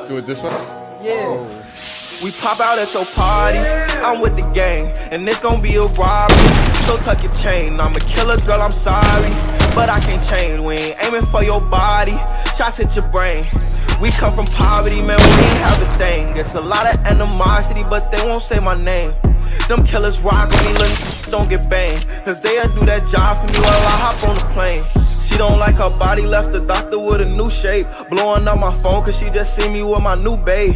Do it this way? Yeah. We pop out at your party, I'm with the gang, and it's gon' be a robbery. So tuck your chain, I'm a killer, girl, I'm sorry, but I can't change. We ain't aiming for your body, shots hit your brain. We come from poverty, man, we ain't have a thing. It's a lot of animosity, but they won't say my name. Them killers rock with me, little don't get banged, cause they'll do that job for me while I hop on the plane. She don't like her body, left the doctor with a new shape. Blowing up my phone cause she just see me with my new babe.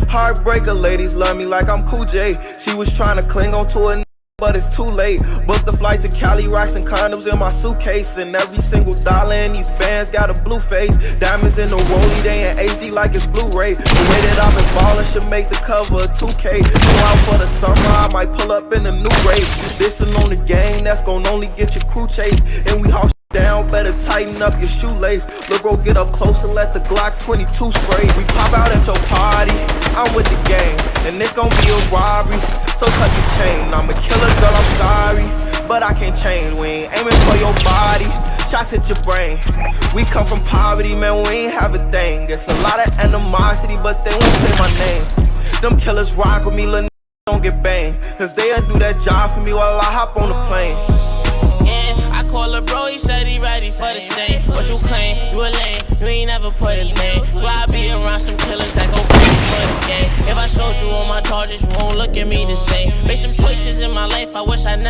Heartbreaker ladies love me like I'm Cool J. She was trying to cling on to a but it's too late. Booked the flight to Cali, rocks and condoms in my suitcase. And every single dollar in these bands got a blue face. Diamonds in the rollie, they in HD like it's Blu-ray. The way that I've been ballin' should make the cover of 2K. Go out for the summer, I might pull up in a new race. Listen on the gang, that's gon' only get your crew chased. And we haul down, better tighten up your shoelace. Look, bro, get up close and let the Glock 22 spray. We pop out at your party, I'm with the gang, and it's gon' be a robbery. So tuck your chain, I'm a killer, girl, I'm sorry, but I can't change. We ain't aiming for your body, shots hit your brain. We come from poverty, man, we ain't have a thing. It's a lot of animosity, but they won't say my name. Them killers rock with me, little don't get banged, cause they'll do that job for me while I hop on the plane. Call a bro, he said he ready for the same. What you claim? You a lame, you ain't never put a name. Why I be around some killers that go crazy for the game? If I showed you all my charges, you won't look at me the same. Made some choices in my life, I wish I never